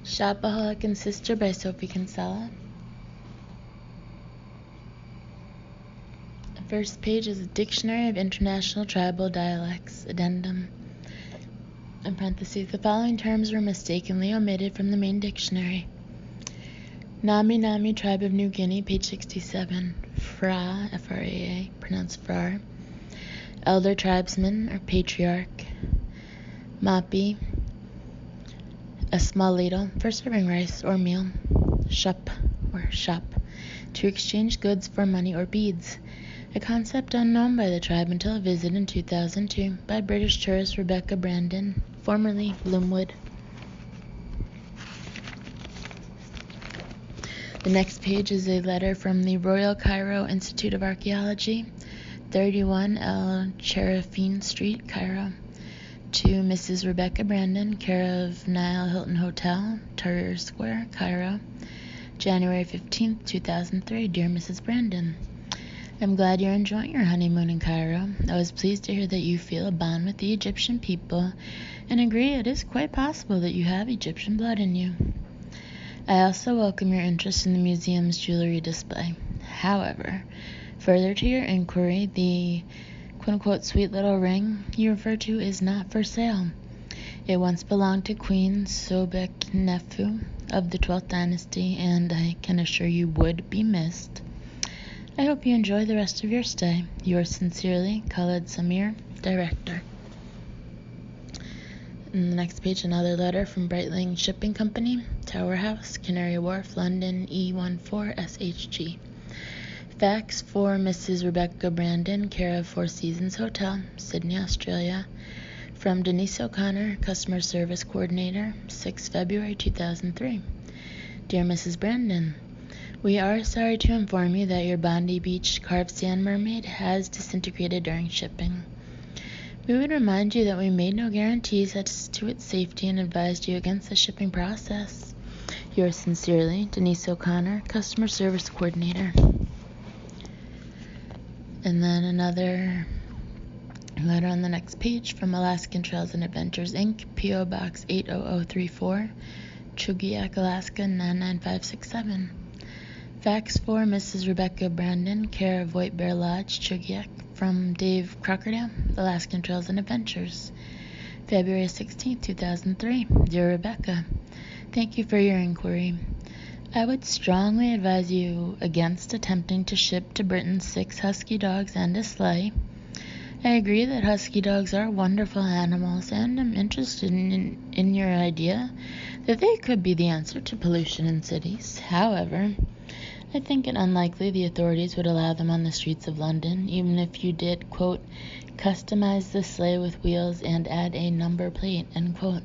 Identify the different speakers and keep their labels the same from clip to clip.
Speaker 1: Shopaholic and Sister by Sophie Kinsella. The first page is a Dictionary of International Tribal Dialects, Addendum. In parentheses, the following terms were mistakenly omitted from the main dictionary. Nami Nami, Tribe of New Guinea, page 67. Fra, F-R-A-A, pronounced Frar. Elder Tribesman, or Patriarch. Mapi, a small ladle for serving rice or meal. Shop, or shop, to exchange goods for money or beads. A concept unknown by the tribe until a visit in 2002 by British tourist Rebecca Brandon, formerly Bloomwood. The next page is a letter from the Royal Cairo Institute of Archaeology, 31 El Cherifine Street, Cairo, to Mrs. Rebecca Brandon, care of Nile Hilton Hotel, Tahrir Square, Cairo, January 15th, 2003. Dear Mrs. Brandon, I'm glad you're enjoying your honeymoon in Cairo. I was pleased to hear that you feel a bond with the Egyptian people and agree it is quite possible that you have Egyptian blood in you. I also welcome your interest in the museum's jewelry display. However, further to your inquiry, the quote-unquote sweet little ring you refer to is not for sale. It once belonged to Queen Sobeknefu of the 12th dynasty, and I can assure you would be missed. I hope you enjoy the rest of your stay. Yours sincerely, Khaled Samir, Director. In the next page, another letter from Breitling Shipping Company, Tower House, Canary Wharf, London, E14SHG. Fax for Mrs. Rebecca Brandon, care of Four Seasons Hotel, Sydney, Australia, from Denise O'Connor, Customer Service Coordinator, 6 February 2003. Dear Mrs. Brandon, we are sorry to inform you that your Bondi Beach carved sand mermaid has disintegrated during shipping. We would remind you that we made no guarantees as to its safety and advised you against the shipping process. Yours sincerely, Denise O'Connor, Customer Service Coordinator. And then another letter on the next page from Alaskan Trails and Adventures, Inc., P.O. Box 80034, Chugiak, Alaska 99567. Fax for Mrs. Rebecca Brandon, care of White Bear Lodge, Chugiak, from Dave Crockerdale, Alaskan Trails and Adventures, February 16, 2003. Dear Rebecca, thank you for your inquiry. I would strongly advise you against attempting to ship to Britain 6 husky dogs and a sleigh. I agree that husky dogs are wonderful animals, and am interested in your idea that they could be the answer to pollution in cities. However, I think it unlikely the authorities would allow them on the streets of London, even if you did, quote, customize the sleigh with wheels and add a number plate, end quote.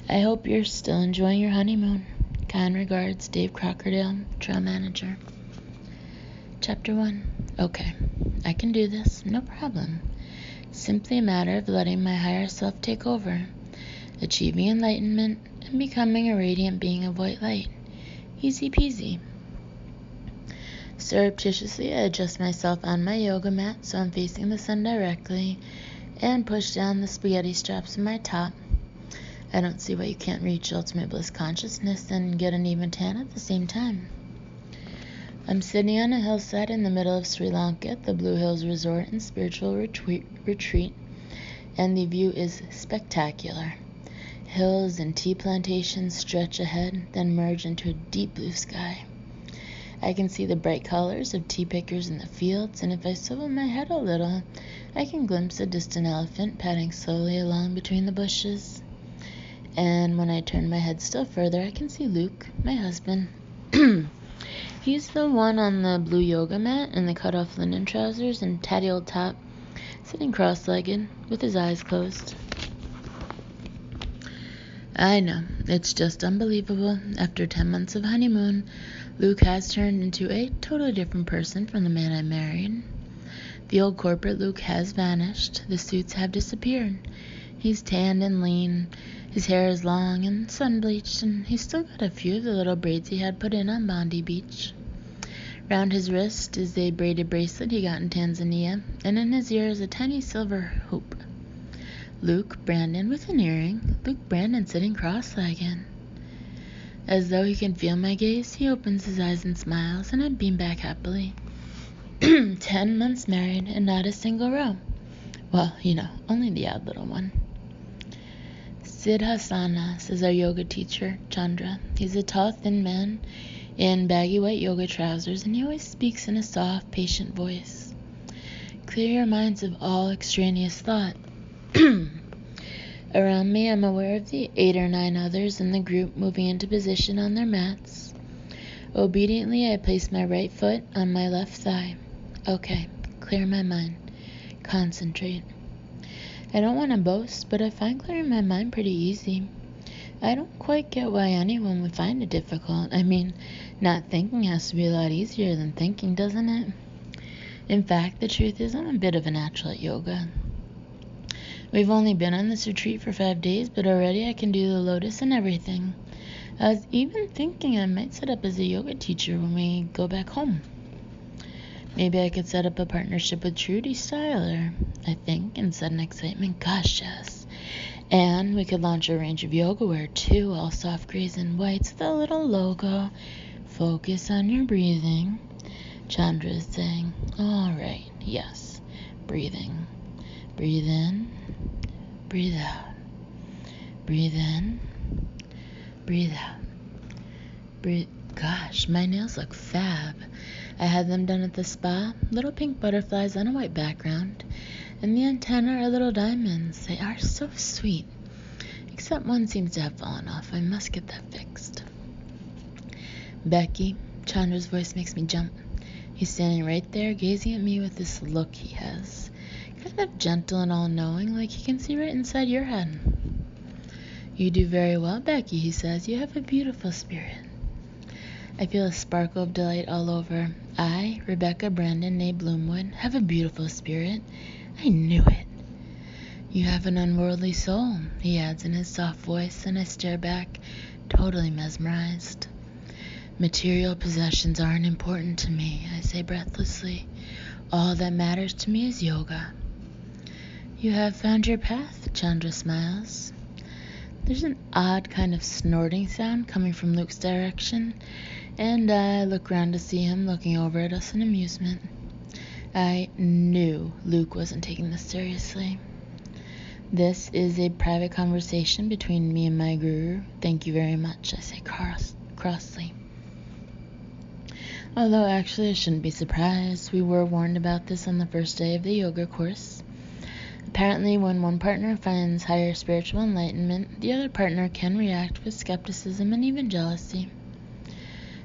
Speaker 1: I hope you're still enjoying your honeymoon. Kind regards, Dave Crockerdale, Trail Manager. Chapter 1. Okay, I can do this, no problem. Simply a matter of letting my higher self take over, achieving enlightenment, and becoming a radiant being of white light. Easy peasy. Surreptitiously, I adjust myself on my yoga mat so I'm facing the sun directly, and push down the spaghetti straps in my top. I don't see why you can't reach ultimate bliss consciousness and get an even tan at the same time. I'm sitting on a hillside in the middle of Sri Lanka at the Blue Hills Resort and Spiritual Retreat, and the view is spectacular. Hills and tea plantations stretch ahead, then merge into a deep blue sky. I can see the bright colors of tea pickers in the fields, and if I swivel my head a little, I can glimpse a distant elephant padding slowly along between the bushes. And when I turn my head still further, I can see Luke, my husband. He's the one on the blue yoga mat in the cut-off linen trousers and tatty old top, sitting cross-legged with his eyes closed. I know, it's just unbelievable. After 10 months of honeymoon, Luke has turned into a totally different person from the man I married. The old corporate Luke has vanished. The suits have disappeared. He's tanned and lean. His hair is long and sun-bleached, and he's still got a few of the little braids he had put in on Bondi Beach. Round his wrist is a braided bracelet he got in Tanzania, and in his ear is a tiny silver hoop. Luke Brandon with an earring. Luke Brandon sitting cross-legged. As though he can feel my gaze, he opens his eyes and smiles, and I beam back happily. 10 months married and not a single row. Well, only the odd little one. Siddhasana, says our yoga teacher, Chandra. He's a tall, thin man in baggy white yoga trousers, and he always speaks in a soft, patient voice. Clear your minds of all extraneous thought. Around me, I'm aware of the 8 or 9 others in the group moving into position on their mats. Obediently, I place my right foot on my left thigh. Okay, clear my mind. Concentrate. I don't want to boast, but I find clearing my mind pretty easy. I don't quite get why anyone would find it difficult. I mean, not thinking has to be a lot easier than thinking, doesn't it? In fact, the truth is I'm a bit of a natural at yoga. We've only been on this retreat for 5 days, but already I can do the lotus and everything. I was even thinking I might set up as a yoga teacher when we go back home. Maybe I could set up a partnership with Trudy Styler, I think, in sudden excitement. Gosh, yes. And we could launch a range of yoga wear, too, all soft grays and whites, with a little logo. Focus on your breathing. Chandra is saying, all right, yes, breathing. Breathe in, breathe out. Breathe in, breathe out. Gosh, my nails look fab. I had them done at the spa, little pink butterflies on a white background, and the antennae are little diamonds. They are so sweet, except one seems to have fallen off. I must get that fixed. Becky, Chandra's voice makes me jump. He's standing right there, gazing at me with this look he has. Kind of gentle and all-knowing, like he can see right inside your head. You do very well, Becky, he says. You have a beautiful spirit. I feel a sparkle of delight all over. I, Rebecca Brandon, née Bloomwood, have a beautiful spirit. I knew it. You have an unworldly soul, he adds in his soft voice, and I stare back, totally mesmerized. Material possessions aren't important to me, I say breathlessly. All that matters to me is yoga. You have found your path, Chandra smiles. There's an odd kind of snorting sound coming from Luke's direction, and I look around to see him looking over at us in amusement. I knew Luke wasn't taking this seriously. This is a private conversation between me and my guru. Thank you very much, I say crossly. Although actually I shouldn't be surprised. We were warned about this on the first day of the yoga course. Apparently, when one partner finds higher spiritual enlightenment, the other partner can react with skepticism and even jealousy.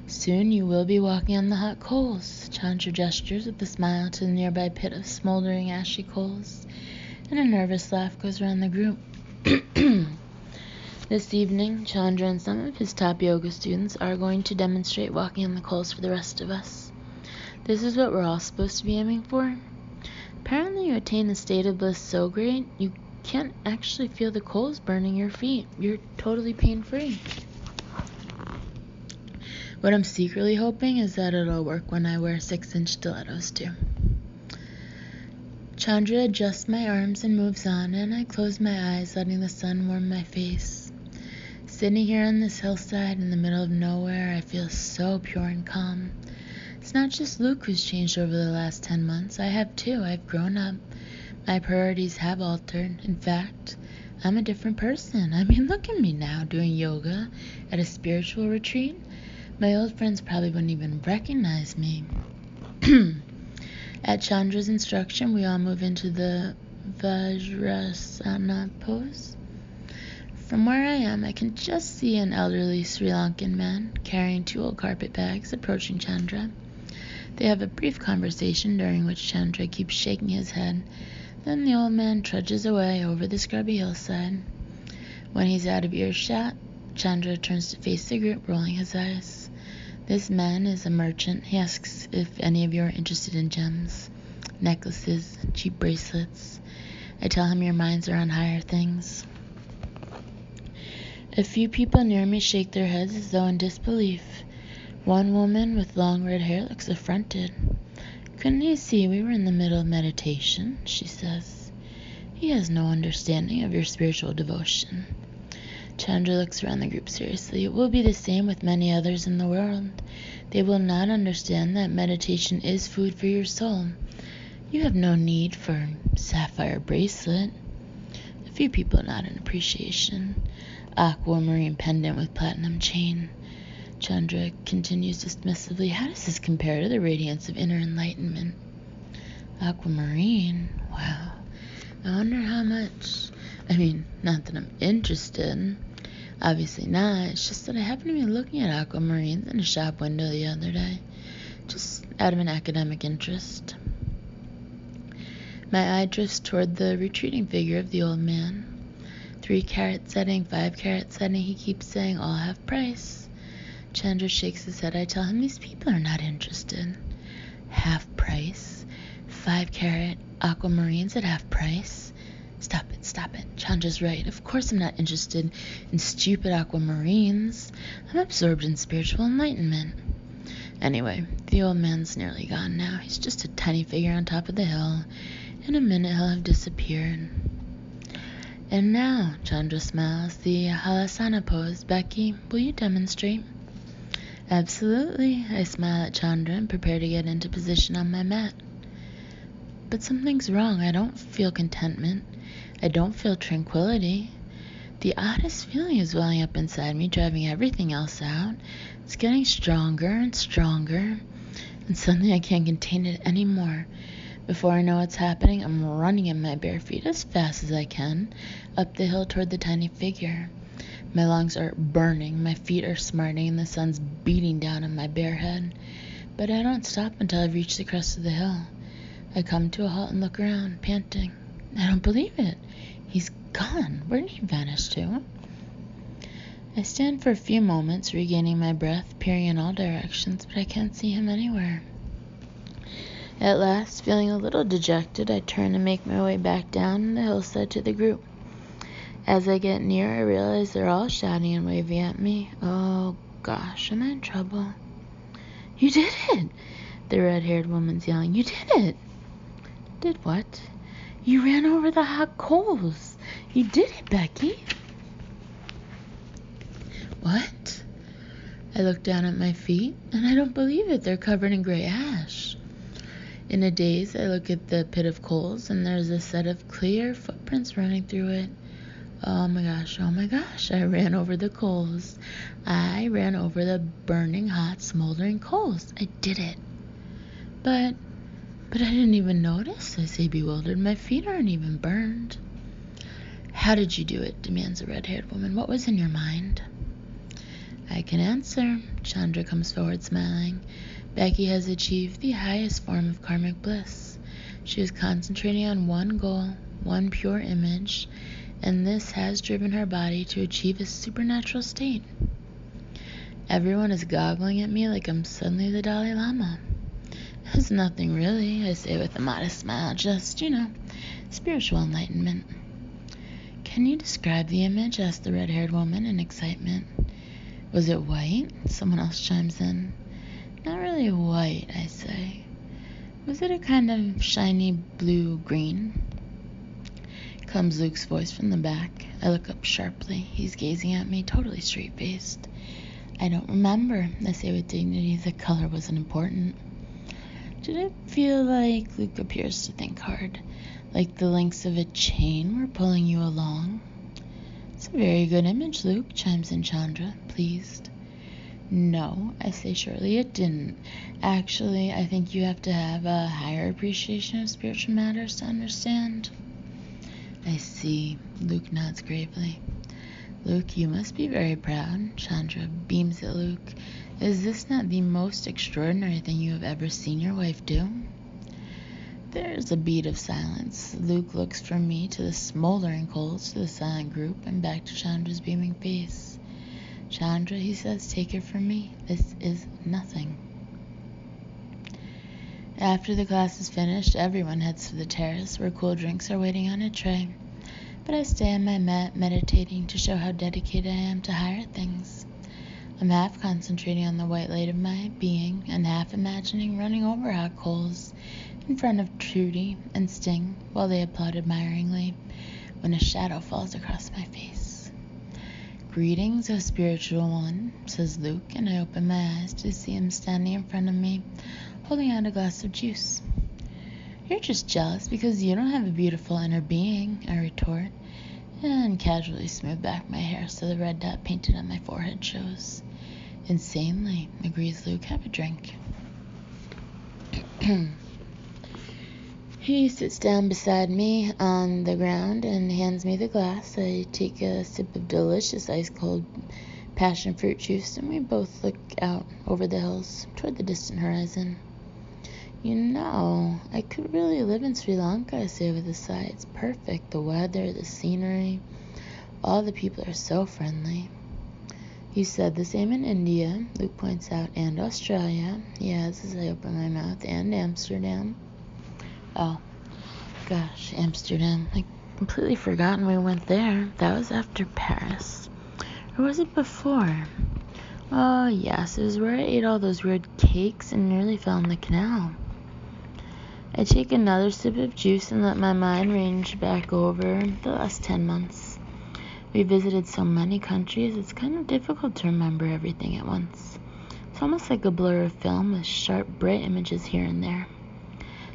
Speaker 1: Soon you will be walking on the hot coals. Chandra gestures with a smile to the nearby pit of smoldering ashy coals, and a nervous laugh goes around the group. This evening, Chandra and some of his top yoga students are going to demonstrate walking on the coals for the rest of us. This is what we're all supposed to be aiming for. Apparently you attain a state of bliss so great, you can't actually feel the coals burning your feet. You're totally pain-free. What I'm secretly hoping is that it'll work when I wear 6-inch stilettos too. Chandra adjusts my arms and moves on, and I close my eyes, letting the sun warm my face. Sitting here on this hillside in the middle of nowhere, I feel so pure and calm. It's not just Luke who's changed over the last 10 months. I have too. I've grown up. My priorities have altered. In fact, I'm a different person. I mean, look at me now doing yoga at a spiritual retreat. My old friends probably wouldn't even recognize me. At Chandra's instruction, we all move into the Vajrasana pose. From where I am, I can just see an elderly Sri Lankan man carrying 2 old carpet bags approaching Chandra. They have a brief conversation during which Chandra keeps shaking his head. Then the old man trudges away over the scrubby hillside. When he's out of earshot, Chandra turns to face the group, rolling his eyes. This man is a merchant. He asks if any of you are interested in gems, necklaces, cheap bracelets. I tell him your minds are on higher things. A few people near me shake their heads as though in disbelief. One woman with long red hair looks affronted. Couldn't you see we were in the middle of meditation? She says. He has no understanding of your spiritual devotion. Chandra looks around the group seriously. It will be the same with many others in the world. They will not understand that meditation is food for your soul. You have no need for sapphire bracelet. A few people nod in appreciation. Aquamarine pendant with platinum chain. Chandra continues dismissively. How does this compare to the radiance of inner enlightenment? Aquamarine? Wow. I wonder how much. Not that I'm interested. Obviously not. It's just that I happened to be looking at aquamarines in a shop window the other day. Just out of an academic interest. My eye drifts toward the retreating figure of the old man. 3-carat setting, 5-carat setting, he keeps saying, all have price. Chandra shakes his head. I tell him these people are not interested. Half price? 5-carat aquamarines at half price? Stop it. Chandra's right. Of course I'm not interested in stupid aquamarines. I'm absorbed in spiritual enlightenment. Anyway, the old man's nearly gone now. He's just a tiny figure on top of the hill. In a minute he'll have disappeared. And now, Chandra smiles, the halasana pose. Becky, will you demonstrate? Absolutely. I smile at Chandra and prepare to get into position on my mat. But something's wrong. I don't feel contentment. I don't feel tranquility. The oddest feeling is welling up inside me, driving everything else out. It's getting stronger and stronger, and suddenly I can't contain it anymore. Before I know what's happening, I'm running in my bare feet as fast as I can, up the hill toward the tiny figure. My lungs are burning, my feet are smarting, and the sun's beating down on my bare head. But I don't stop until I've reached the crest of the hill. I come to a halt and look around, panting. I don't believe it. He's gone. Where did he vanish to? I stand for a few moments, regaining my breath, peering in all directions, but I can't see him anywhere. At last, feeling a little dejected, I turn and make my way back down the hillside to the group. As I get near, I realize they're all shouting and waving at me. Oh gosh, am I in trouble? You did it! The red-haired woman's yelling. You did it! Did what? You ran over the hot coals. You did it, Becky. What? I look down at my feet, and I don't believe it. They're covered in gray ash. In a daze, I look at the pit of coals, and there's a set of clear footprints running through it. Oh my gosh, I ran over the coals. I ran over the burning, hot, smoldering coals. I did it. But I didn't even notice, I say bewildered. My feet aren't even burned. How did you do it? Demands a red-haired woman. What was in your mind? I can answer. Chandra comes forward smiling. Becky has achieved the highest form of karmic bliss. She is concentrating on one goal, one pure image, and this has driven her body to achieve a supernatural state. Everyone is goggling at me like I'm suddenly the Dalai Lama. It's nothing really, I say with a modest smile, just, spiritual enlightenment. Can you describe the image? Asked the red-haired woman in excitement. Was it white? Someone else chimes in. Not really white, I say. Was it a kind of shiny blue-green? Comes Luke's voice from the back. I look up sharply. He's gazing at me, totally straight-faced. I don't remember, I say with dignity. The color wasn't important. Did it feel like, Luke appears to think hard, like the links of a chain were pulling you along? It's a very good image, Luke, chimes in Chandra, pleased. No, I say shortly, it didn't. Actually, I think you have to have a higher appreciation of spiritual matters to understand. I see, Luke nods gravely. Luke, you must be very proud. Chandra beams at Luke. Is this not the most extraordinary thing you have ever seen your wife do? There's a beat of silence. Luke looks from me to the smoldering coals, to the silent group, and back to Chandra's beaming face. Chandra, he says, take it from me. This is nothing. After the class is finished, everyone heads to the terrace where cool drinks are waiting on a tray. But I stay on my mat meditating to show how dedicated I am to higher things. I'm half concentrating on the white light of my being and half imagining running over hot coals in front of Trudy and Sting while they applaud admiringly. when a shadow falls across my face. "Greetings, O spiritual one," says Luke, and I open my eyes to see him standing in front of me, holding out a glass of juice. "You're just jealous because you don't have a beautiful inner being," I retort, and casually smooth back my hair so the red dot painted on my forehead shows. "Insanely," agrees Luke. "Have a drink." He sits down beside me on the ground and hands me the glass. I take a sip of delicious ice-cold passion fruit juice, and we both look out over the hills toward the distant horizon. "You know, I could really live in Sri Lanka," I say with a sigh. "It's perfect. The weather, the scenery, all the people are so friendly." "You said the same in India," Luke points out, "and Australia." He adds as I open my mouth, "and Amsterdam." Oh, gosh, Amsterdam. I completely forgotten we went there. That was after Paris. Or was it before? Oh, yes, it was where I ate all those weird cakes and nearly fell in the canal. I take another sip of juice and let my mind range back over the last 10 months. We visited so many countries, it's kind of difficult to remember everything at once. It's almost like a blur of film with sharp, bright images here and there.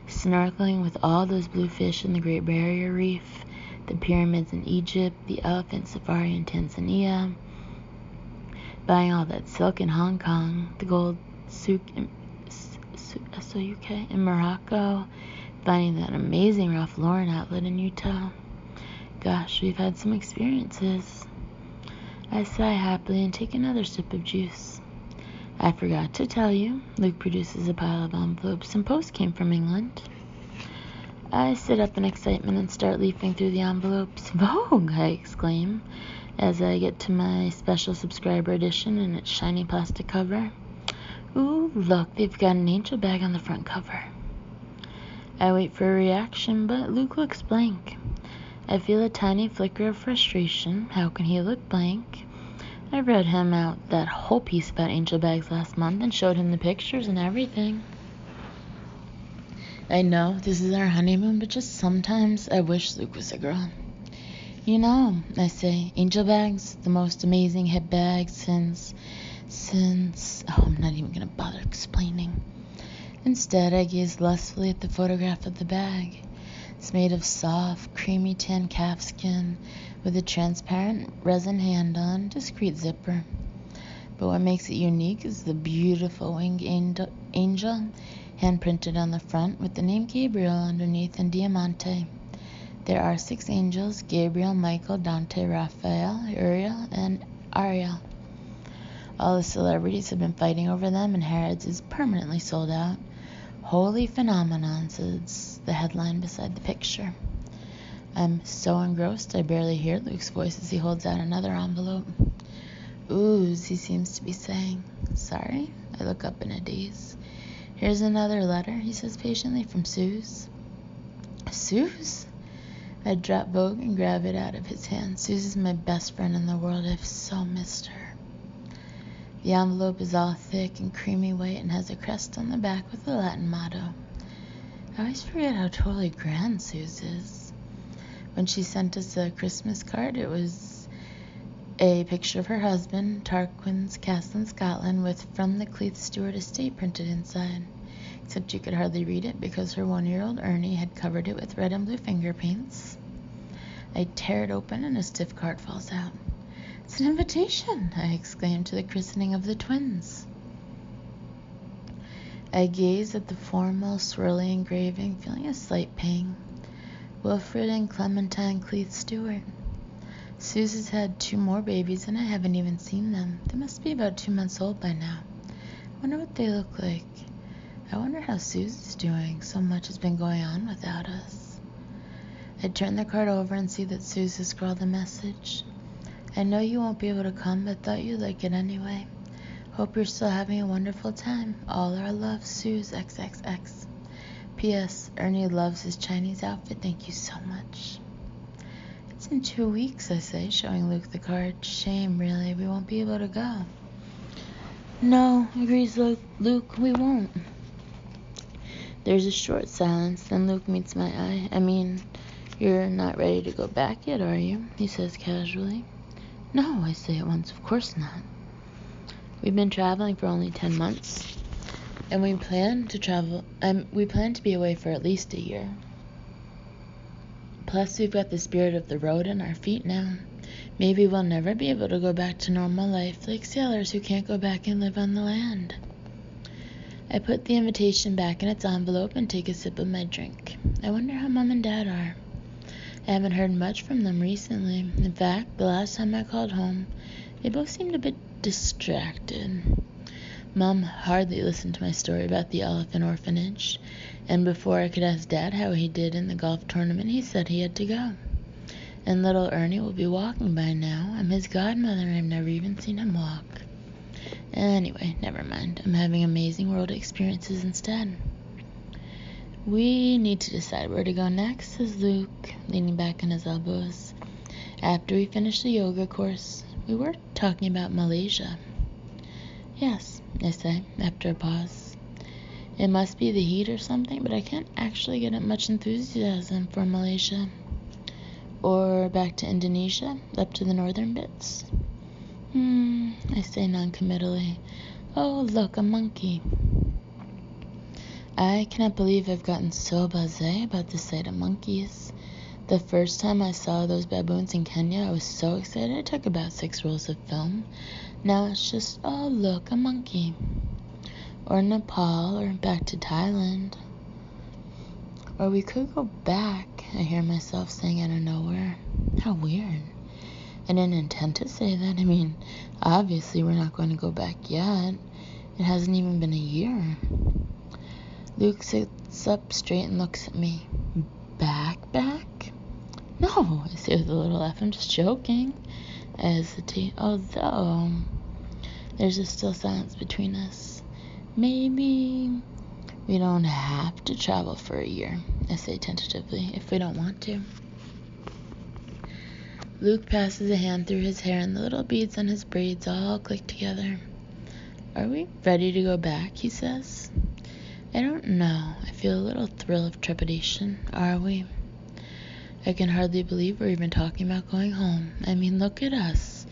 Speaker 1: Snorkeling with all those blue fish in the Great Barrier Reef, the pyramids in Egypt, the elephant safari in Tanzania, buying all that silk in Hong Kong, the gold souk in Morocco, finding that amazing Ralph Lauren outlet in Utah. Gosh, we've had some experiences. I sigh happily and take another sip of juice. "I forgot to tell you," Luke produces a pile of envelopes. "Some post came from England." I sit up in excitement and start leafing through the envelopes. "Vogue!" I exclaim as I get to my special subscriber edition and its shiny plastic cover. "Ooh, look, they've got an angel bag on the front cover." I wait for a reaction, but Luke looks blank. I feel a tiny flicker of frustration. How can he look blank? I read him out that whole piece about angel bags last month and showed him the pictures and everything. I know this is our honeymoon, but just sometimes I wish Luke was a girl. "You know," I say, "angel bags, the most amazing hip bag since, I'm not even going to bother explaining." Instead, I gaze lustfully at the photograph of the bag. It's made of soft, creamy tan calfskin with a transparent resin handle and discreet zipper. But what makes it unique is the beautiful winged angel hand-printed on the front with the name Gabriel underneath in diamante. There are 6 angels: Gabriel, Michael, Dante, Raphael, Uriel, and Ariel. All the celebrities have been fighting over them, and Harrods is permanently sold out. "Holy phenomenon," says the headline beside the picture. I'm so engrossed I barely hear Luke's voice as he holds out another envelope. "Ooze," he seems to be saying. "Sorry?" I look up in a daze. "Here's another letter," he says patiently, "from Suze." "Suze?" I drop Vogue and grab it out of his hand. Suze is my best friend in the world. I've so missed her. The envelope is all thick and creamy white and has a crest on the back with a Latin motto. I always forget how totally grand Suze is. When she sent us a Christmas card, it was a picture of her husband, Tarquin's Castle in Scotland, with "From the Cleith Stewart Estate" printed inside. Except you could hardly read it because her 1-year-old Ernie had covered it with red and blue finger paints. I tear it open and a stiff card falls out. "It's an invitation," I exclaim, "to the christening of the twins." I gaze at the formal, swirly engraving, feeling a slight pang. Wilfred and Clementine Cleith Stewart. Suze has had 2 more babies and I haven't even seen them. They must be about 2 months old by now. I wonder what they look like. I wonder how Suze is doing. So much has been going on without us. I turn the card over and see that Suze has scrawled a message. "I know you won't be able to come, but thought you'd like it anyway. Hope you're still having a wonderful time. All our love, Suze XXX. P.S. Ernie loves his Chinese outfit. Thank you so much." "It's in 2 weeks," I say, showing Luke the card. "Shame, really. We won't be able to go." "No," agrees Luke, "we won't." There's a short silence, then Luke meets my eye. You're not ready to go back yet, are you? He says casually. No, I say at once, of course not. We've been traveling for only 10 months, and we plan to be away for at least a year. Plus, we've got the spirit of the road in our feet now. Maybe we'll never be able to go back to normal life like sailors who can't go back and live on the land. I put the invitation back in its envelope and take a sip of my drink. I wonder how Mom and Dad are. I haven't heard much from them recently. In fact, the last time I called home, they both seemed a bit distracted. Mom hardly listened to my story about the elephant orphanage, and before I could ask Dad how he did in the golf tournament, he said he had to go. And little Ernie will be walking by now. I'm his godmother and I've never even seen him walk. Anyway, never mind. I'm having amazing world experiences instead. We need to decide where to go next, says Luke, leaning back on his elbows. After we finish the yoga course, we were talking about Malaysia. Yes, I say, after a pause. It must be the heat or something, but I can't actually get much enthusiasm for Malaysia. Or back to Indonesia, up to the northern bits. I say non-committally. Oh, look, a monkey. I cannot believe I've gotten so blasé about the sight of monkeys. The first time I saw those baboons in Kenya, I was so excited I took about 6 rolls of film. Now it's just, oh, look, a monkey. Or Nepal, or back to Thailand. Or we could go back, I hear myself saying out of nowhere. How weird. I didn't intend to say that. I mean, obviously we're not going to go back yet. It hasn't even been a year. Luke sits up straight and looks at me. Back? No, I say with a little laugh. I'm just joking. I hesitate. Although, there's a still silence between us. Maybe we don't have to travel for a year, I say tentatively, if we don't want to. Luke passes a hand through his hair and the little beads on his braids all click together. Are we ready to go back, he says. I don't know. I feel a little thrill of trepidation. Are we? I can hardly believe we're even talking about going home. I mean, look at us.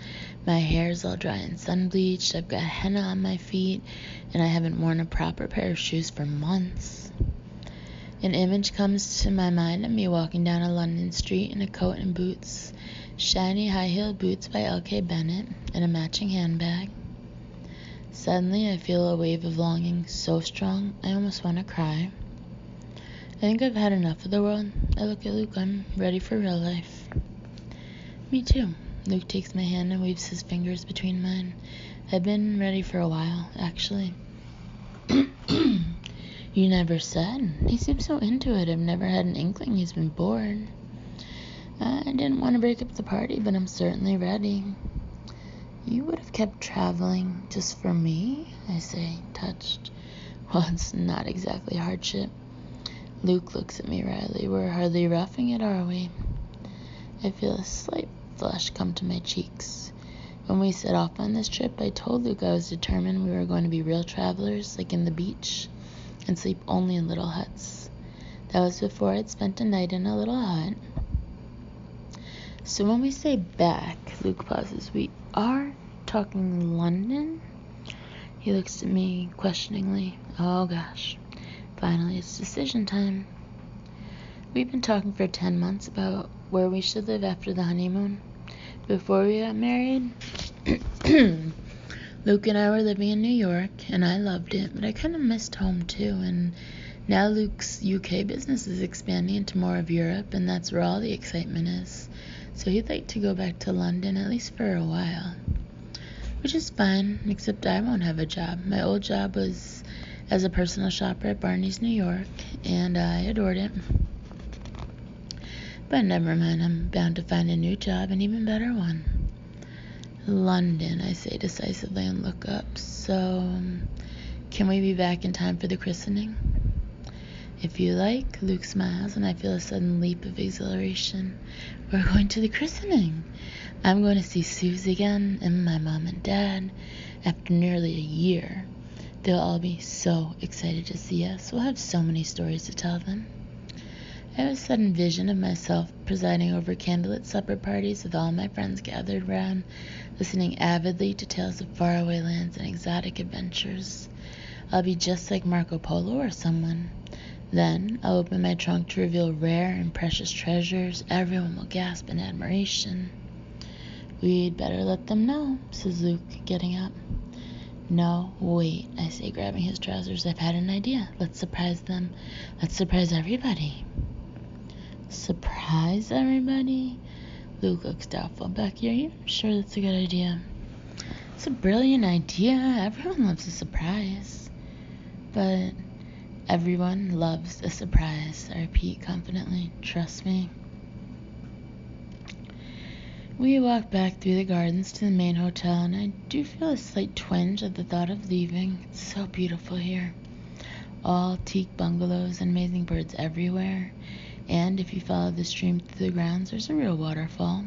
Speaker 1: My hair's all dry and sun-bleached. I've got henna on my feet, and I haven't worn a proper pair of shoes for months. An image comes to my mind of me walking down a London street in a coat and boots, shiny high-heeled boots by L.K. Bennett, and a matching handbag. Suddenly, I feel a wave of longing so strong, I almost want to cry. I think I've had enough of the world. I look at Luke. I'm ready for real life. Me too. Luke takes my hand and weaves his fingers between mine. I've been ready for a while, actually. You never said. He seems so into it. I've never had an inkling he's been bored. I didn't want to break up the party, but I'm certainly ready. You would have kept traveling just for me? I say, touched. Well, it's not exactly hardship. Luke looks at me wryly. We're hardly roughing it, are we? I feel a slight flush come to my cheeks. When we set off on this trip, I told Luke I was determined we were going to be real travelers, like in the beach, and sleep only in little huts. That was before I'd spent a night in a little hut. So when we say back, Luke pauses. We are talking London? He looks at me questioningly. Oh gosh. Finally, it's decision time. We've been talking for 10 months about where we should live after the honeymoon. Before we got married, Luke and I were living in New York, and I loved it, but I kind of missed home too, and now Luke's UK business is expanding into more of Europe, and that's where all the excitement is. So he'd like to go back to London, at least for a while. Which is fine, except I won't have a job. My old job was as a personal shopper at Barney's, New York, and I adored it. But never mind, I'm bound to find a new job, an even better one. London, I say decisively and look up. So, can we be back in time for the christening? If you like, Luke smiles, and I feel a sudden leap of exhilaration. We're going to the christening. I'm going to see Suze again, and my mom and dad, after nearly a year. They'll all be so excited to see us. We'll have so many stories to tell them. I have a sudden vision of myself presiding over candlelit supper parties with all my friends gathered round, listening avidly to tales of faraway lands and exotic adventures. I'll be just like Marco Polo or someone. Then I'll open my trunk to reveal rare and precious treasures. Everyone will gasp in admiration. We'd better let them know, says Luke, getting up. No, wait, I say, grabbing his trousers. I've had an idea. Let's surprise them. Let's surprise everybody. Surprise everybody? Luke looks doubtful. Becky, are you sure that's a good idea? It's a brilliant idea. Everyone loves a surprise. But everyone loves a surprise, I repeat confidently. Trust me. We walk back through the gardens to the main hotel, and I do feel a slight twinge at the thought of leaving. It's so beautiful here. All teak bungalows and amazing birds everywhere. And if you follow the stream through the grounds, there's a real waterfall.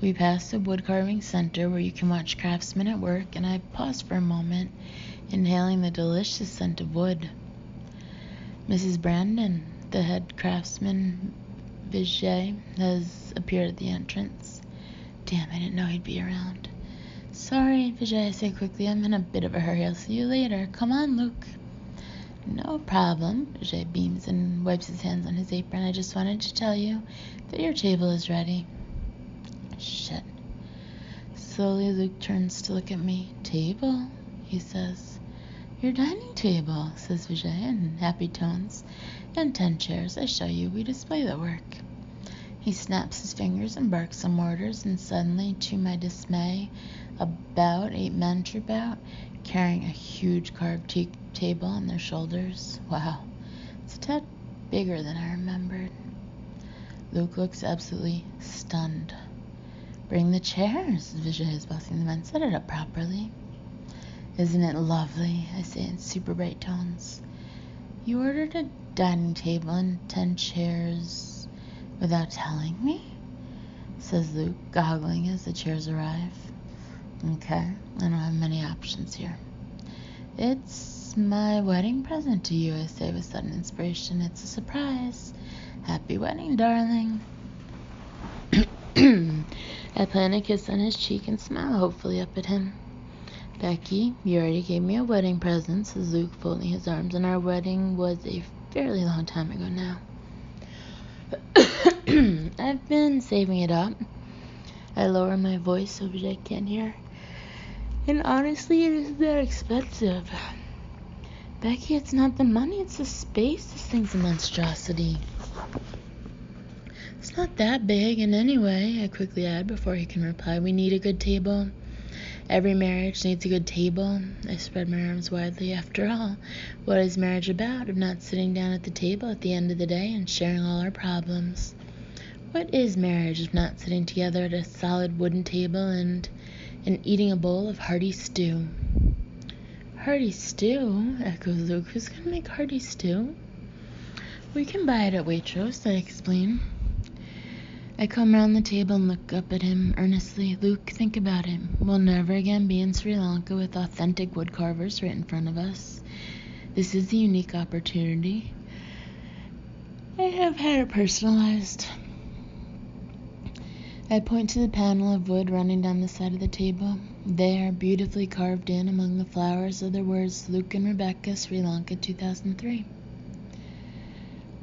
Speaker 1: We pass the wood carving center where you can watch craftsmen at work, and I pause for a moment, inhaling the delicious scent of wood. Mrs. Brandon, the head craftsman, Vijay, has appeared at the entrance. Damn, I didn't know he'd be around. Sorry, Vijay, I say quickly. I'm in a bit of a hurry. I'll see you later. Come on, Luke. No problem. Vijay beams and wipes his hands on his apron. I just wanted to tell you that your table is ready. Shit. Slowly, Luke turns to look at me. Table, he says. Your dining table, says Vijay in happy tones. And 10 chairs. I show you. We display the work. He snaps his fingers and barks some orders, and suddenly, to my dismay, about 8 men troop out, carrying a huge carved teak table on their shoulders. Wow, it's a tad bigger than I remembered. Luke looks absolutely stunned. Bring the chairs, Vijay is bossing the men. Set it up properly. Isn't it lovely? I say in super bright tones. You ordered a dining table and 10 chairs without telling me? Says Luke, goggling as the chairs arrive. Okay, I don't have many options here. It's my wedding present to you, I say with sudden inspiration. It's a surprise. Happy wedding, darling. I plant a kiss on his cheek and smile hopefully up at him. Becky, you already gave me a wedding present, says Luke, folding his arms, and our wedding was a fairly long time ago now. I've been saving it up. I lower my voice so Vijay can't hear. And honestly, it isn't that expensive. Becky, it's not the money, it's the space. This thing's a monstrosity. It's not that big, and anyway, I quickly add before he can reply, we need a good table. Every marriage needs a good table. I spread my arms widely. After all, what is marriage about if not sitting down at the table at the end of the day and sharing all our problems? What is marriage if not sitting together at a solid wooden table and eating a bowl of hearty stew? Hearty stew? Echoes Luke. Who's going to make hearty stew? We can buy it at Waitrose, I explain. I come around the table and look up at him earnestly. Luke, think about it. We'll never again be in Sri Lanka with authentic wood carvers right in front of us. This is a unique opportunity. I have had it personalized. I point to the panel of wood running down the side of the table. There, beautifully carved in among the flowers, are the words Luke and Rebecca, Sri Lanka 2003.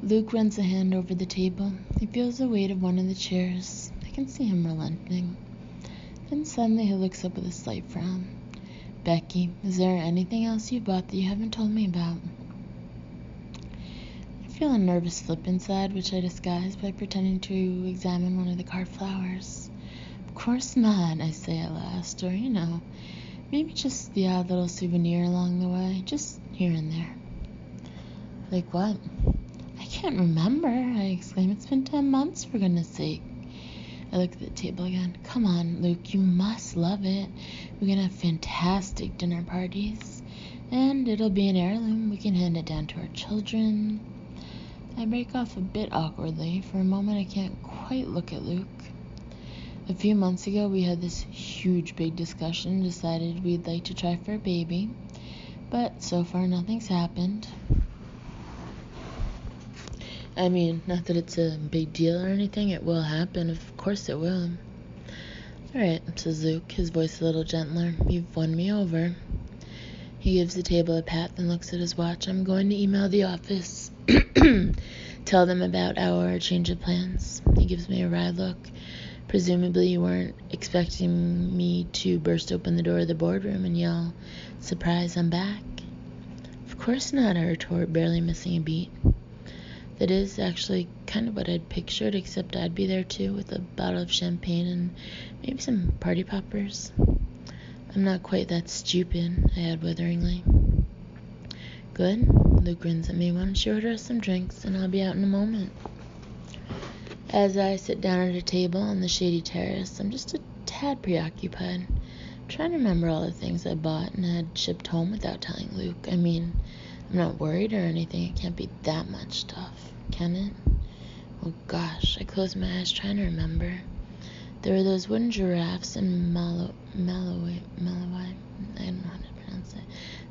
Speaker 1: Luke runs a hand over the table. He feels the weight of one of the chairs. I can see him relenting. Then suddenly he looks up with a slight frown. Becky, is there anything else you bought that you haven't told me about? I feel a nervous slip inside, which I disguise by pretending to examine one of the carved flowers. Of course not, I say at last, or, maybe just the odd little souvenir along the way, just here and there. Like what? I can't remember, I exclaim. It's been 10 months, for goodness sake. I look at the table again. Come on, Luke, you must love it. We're going to have fantastic dinner parties. And it'll be an heirloom. We can hand it down to our children. I break off a bit awkwardly. For a moment, I can't quite look at Luke. A few months ago, we had this huge big discussion and decided we'd like to try for a baby. But so far, nothing's happened. I mean, not that it's a big deal or anything. It will happen. Of course it will. Alright, says Luke, his voice a little gentler. You've won me over. He gives the table a pat, then looks at his watch. I'm going to email the office. Tell them about our change of plans. He gives me a wry look. Presumably you weren't expecting me to burst open the door of the boardroom and yell, "Surprise, I'm back." Of course not, I retort, barely missing a beat. That is actually kind of what I'd pictured, except I'd be there too with a bottle of champagne and maybe some party poppers. I'm not quite that stupid, I add witheringly. Good. Luke grins at me. Why don't you order us some drinks and I'll be out in a moment. As I sit down at a table on the shady terrace, I'm just a tad preoccupied, trying to remember all the things I bought and had shipped home without telling Luke. I mean, I'm not worried or anything. It can't be that much stuff, can it? Oh gosh, I close my eyes trying to remember. There were those wooden giraffes in Malawi. I don't know how to pronounce it.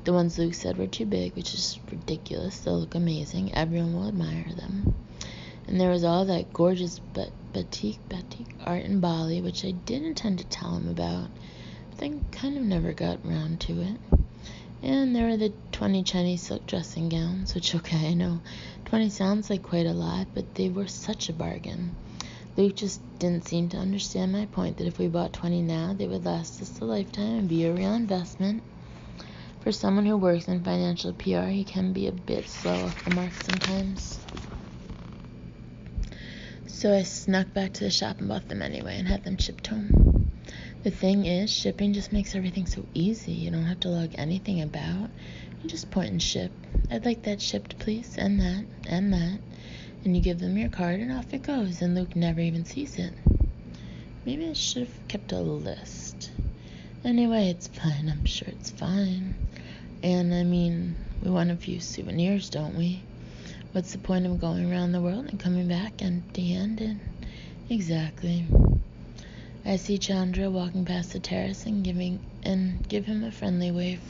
Speaker 1: The ones Luke said were too big, which is ridiculous. They'll look amazing. Everyone will admire them. And there was all that gorgeous batik art in Bali, which I did intend to tell him about, but then kind of never got around to it. And there were the 20 Chinese silk dressing gowns, which, okay, I know 20 sounds like quite a lot, but they were such a bargain. Luke just didn't seem to understand my point that if we bought 20 now, they would last us a lifetime and be a real investment. For someone who works in financial PR, he can be a bit slow off the mark sometimes. So I snuck back to the shop and bought them anyway and had them shipped home. The thing is, shipping just makes everything so easy. You don't have to lug anything about. You just point and ship. I'd like that shipped, please, and that, and that. And you give them your card and off it goes, and Luke never even sees it. Maybe I should have kept a list. Anyway, it's fine. I'm sure it's fine. And, I mean, we want a few souvenirs, don't we? What's the point of going around the world and coming back empty-handed? Exactly. I see Chandra walking past the terrace and give him a friendly wave.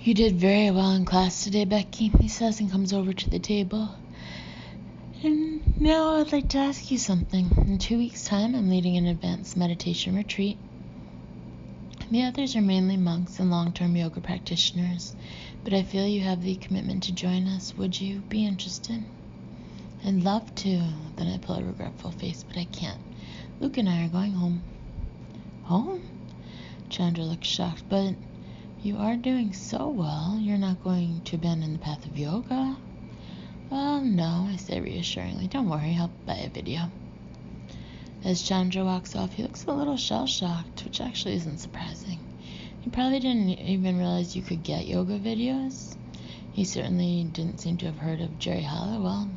Speaker 1: You did very well in class today, Becky, he says and comes over to the table. And now I'd like to ask you something. In 2 weeks' time, I'm leading an advanced meditation retreat. The others are mainly monks and long-term yoga practitioners, but I feel you have the commitment to join us. Would you be interested? I'd love to. Then I pull a regretful face, but I can't. Luke and I are going home. Home? Chandra looks shocked, but you are doing so well. You're not going to abandon the path of yoga? Well, no, I say reassuringly. Don't worry, I'll buy a video. As Chandra walks off, he looks a little shell-shocked, which actually isn't surprising. He probably didn't even realize you could get yoga videos. He certainly didn't seem to have heard of Jerry Halliwell.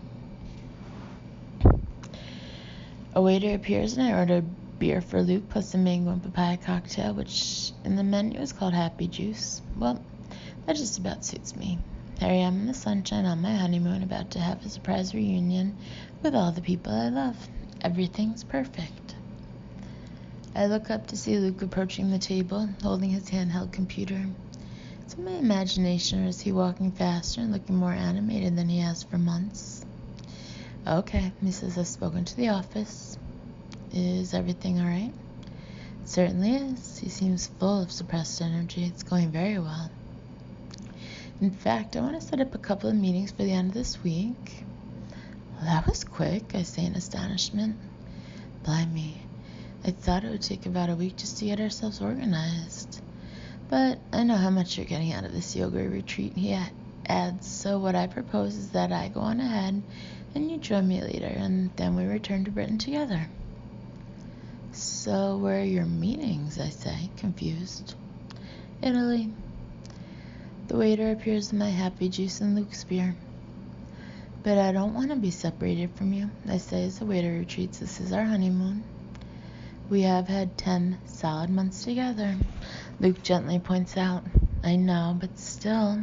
Speaker 1: A waiter appears and I order beer for Luke plus a mango and papaya cocktail, which in the menu is called Happy Juice. Well, that just about suits me. Here I am in the sunshine on my honeymoon, about to have a surprise reunion with all the people I love. Everything's perfect. I look up to see Luke approaching the table, holding his handheld computer. Is it my imagination, or is he walking faster and looking more animated than he has for months? Okay, he says, I've spoken to the office. Is everything all right? It certainly is. He seems full of suppressed energy. It's going very well. In fact, I want to set up a couple of meetings for the end of this week. Well, that was quick, I say in astonishment. Blimey, I thought it would take about a week just to get ourselves organized. But I know how much you're getting out of this yoga retreat, he adds, so what I propose is that I go on ahead and you join me later, and then we return to Britain together. So where are your meetings, I say, confused. Italy. The waiter appears in my Happy Juice and Luke's beer. But I don't want to be separated from you, I say as the waiter retreats. This is our honeymoon. We have had 10 solid months together, Luke gently points out. I know, but still.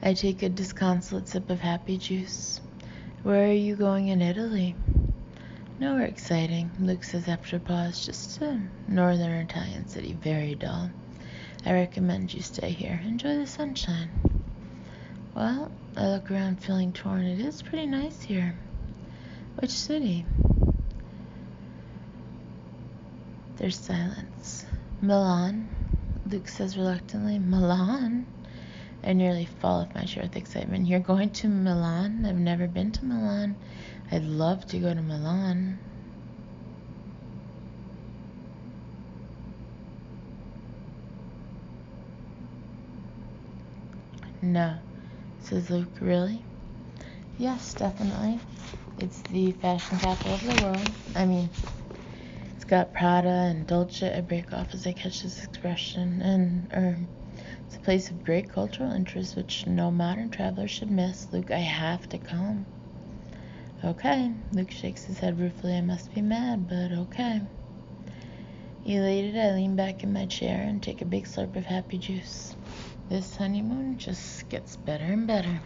Speaker 1: I take a disconsolate sip of Happy Juice. Where are you going in Italy? Nowhere exciting, Luke says after a pause. Just a northern Italian city, very dull. I recommend you stay here. Enjoy the sunshine. Well, I look around feeling torn. It is pretty nice here. Which city? There's silence. Milan, Luke says reluctantly. Milan? I nearly fall off my chair with excitement. You're going to Milan? I've never been to Milan. I'd love to go to Milan. No, says Luke. Really? Yes, definitely. It's the fashion capital of the world. I mean, it's got Prada and Dolce. I break off as I catch this expression. And, it's a place of great cultural interest which no modern traveler should miss. Luke, I have to come. Okay. Luke shakes his head ruefully. I must be mad, but okay. Elated, I lean back in my chair and take a big slurp of happy juice. This honeymoon just gets better and better.